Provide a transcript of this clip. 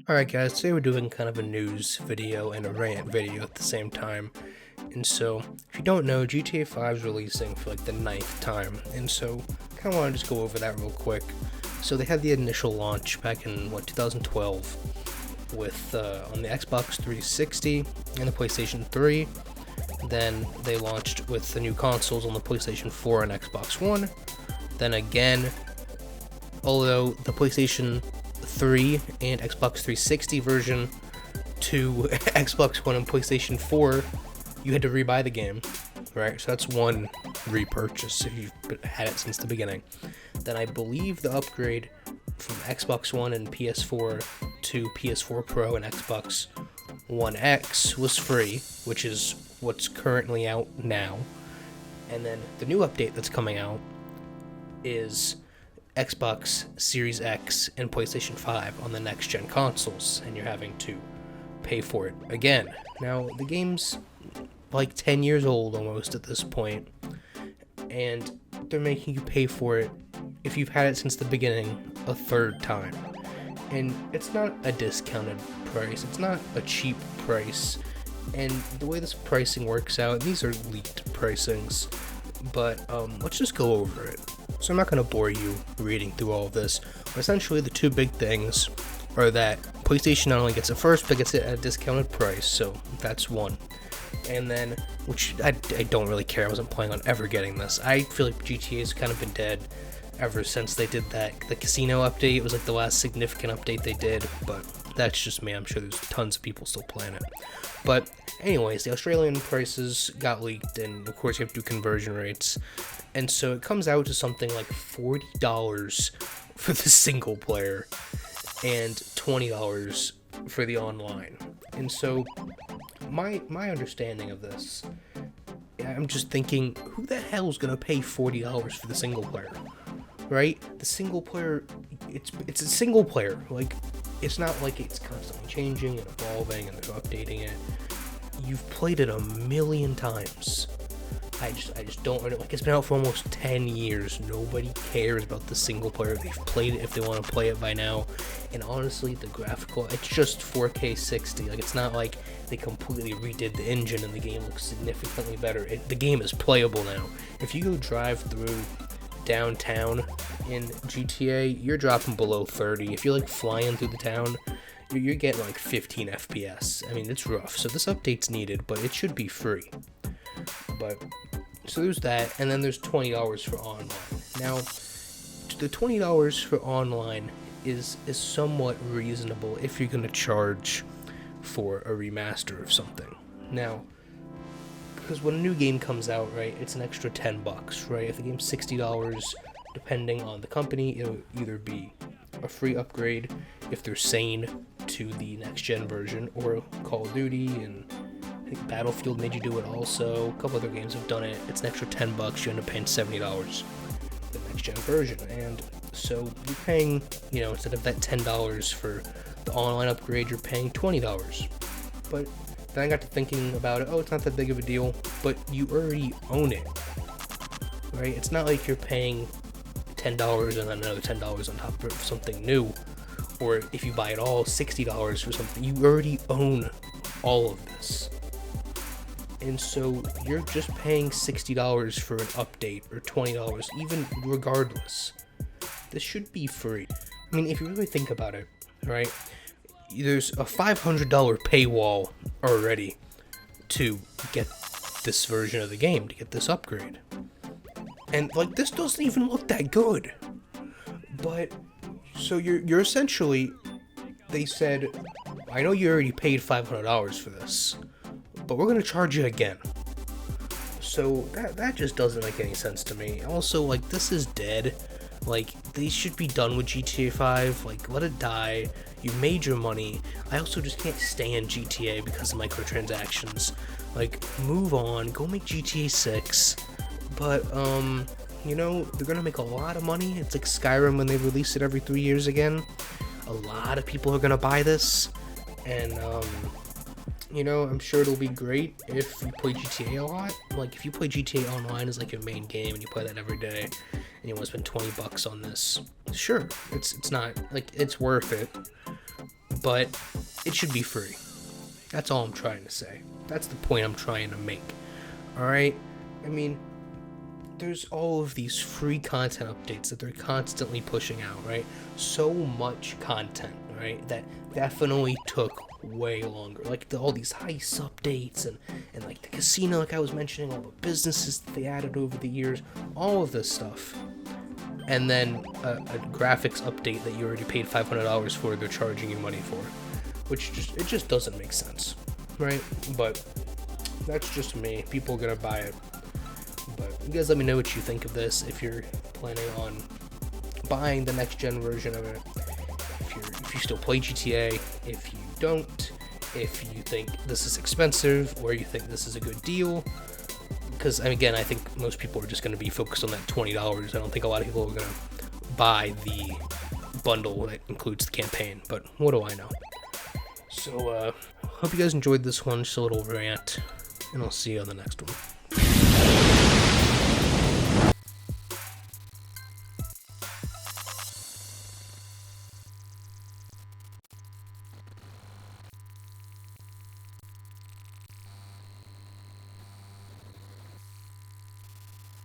Alright guys, today we're doing kind of a news video and a rant video at the same time. And so, if you don't know, GTA 5 is releasing for like the 9th time. And so, kind of want to just go over that real quick. So they had the initial launch back in, 2012 with on the Xbox 360 and the PlayStation 3. Then they launched with the new consoles on the PlayStation 4 and Xbox One. Then again, although the PlayStation 3 and Xbox 360 version to Xbox One and PlayStation 4, you had to rebuy the game, right? So that's one repurchase if you've had it since the beginning. Then I believe the upgrade from Xbox One and PS4 to PS4 Pro and Xbox One X was free, which is what's currently out now. And then the new update that's coming out is Xbox Series X and PlayStation 5 on the next gen consoles, and you're having to pay for it again. Now, the game's like 10 years old almost at this point, and they're making you pay for it if you've had it since the beginning a third time. And it's not a discounted price, it's not a cheap price, and the way this pricing works out, these are leaked pricings, but let's just go over it. So I'm not going to bore you reading through all of this, but essentially the two big things are that PlayStation not only gets it first, but gets it at a discounted price, so that's one. And then, which I don't really care, I wasn't planning on ever getting this. I feel like GTA's kind of been dead ever since they did the casino update. It was like the last significant update they did, but that's just me. I'm sure there's tons of people still playing it. But anyways, the Australian prices got leaked, and of course you have to do conversion rates. And so it comes out to something like $40 for the single player and $20 for the online. And so my understanding of this, I'm just thinking, who the hell is going to pay $40 for the single player? Right? The single player, it's a single player. Like, it's not like it's constantly changing and evolving and they're updating it. You've played it a million times. I just don't, like, it's been out for almost 10 years. Nobody cares about the single player. They've played it if they want to play it by now. And honestly, the graphical, it's just 4K 60. Like, it's not like they completely redid the engine and the game looks significantly better. The game is playable now. If you go drive through downtown in GTA, you're dropping below 30. If you're like flying through the town, you're getting like 15 FPS. I mean, it's rough. So this update's needed, but it should be free. But so there's that, and then there's $20 for online. Now, the $20 for online is somewhat reasonable if you're gonna charge for a remaster of something. Now, because when a new game comes out, right, it's an extra $10, right? If the game's $60, depending on the company, it'll either be a free upgrade if they're sane to the next gen version, or Call of Duty, and I think Battlefield made you do it also. A couple other games have done it. It's an extra $10. You end up paying $70 for the next gen version. And so you're paying, instead of that $10 for the online upgrade, you're paying $20. But then I got to thinking about it. Oh, it's not that big of a deal, but you already own it, right? It's not like you're paying $10 and then another $10 on top for something new, or if you buy it all, $60 for something. You already own all of this. And so you're just paying $60 for an update, or $20, even regardless. This should be free. I mean, if you really think about it, right? There's a $500 paywall already to get this version of the game, to get this upgrade. And like, this doesn't even look that good. But so you're essentially, they said, I know you already paid $500 for this, but we're gonna charge you again. So that just doesn't make any sense to me. Also, like, this is dead. Like, they should be done with GTA 5. Like, let it die. You made your money. I also just can't stand GTA because of microtransactions. Like, move on. Go make GTA 6. But, they're gonna make a lot of money. It's like Skyrim when they release it every 3 years again. A lot of people are gonna buy this. And, I'm sure it'll be great if you play GTA a lot. Like, if you play GTA Online as like your main game and you play that every day, and you want to spend $20 on this, sure, it's not, like, it's worth it. but it should be free. That's all I'm trying to say. That's the point I'm trying to make. Alright? I mean, there's all of these free content updates that they're constantly pushing out, right? So much content, right? That definitely took way longer. Like all these heist updates and like the casino, like I was mentioning, all the businesses that they added over the years, all of this stuff. And then a graphics update that you already paid $500 for, they're charging you money for. Which just doesn't make sense, right? But that's just me. People are gonna buy it. But you guys let me know what you think of this. If you're planning on buying the next gen version of it, if you still play GTA, if you don't, if you think this is expensive or you think this is a good deal. Because again, I think most people are just going to be focused on that $20. I don't think a lot of people are going to buy the bundle that includes the campaign, but what do I know? So, hope you guys enjoyed this one, just a little rant, and I'll see you on the next one.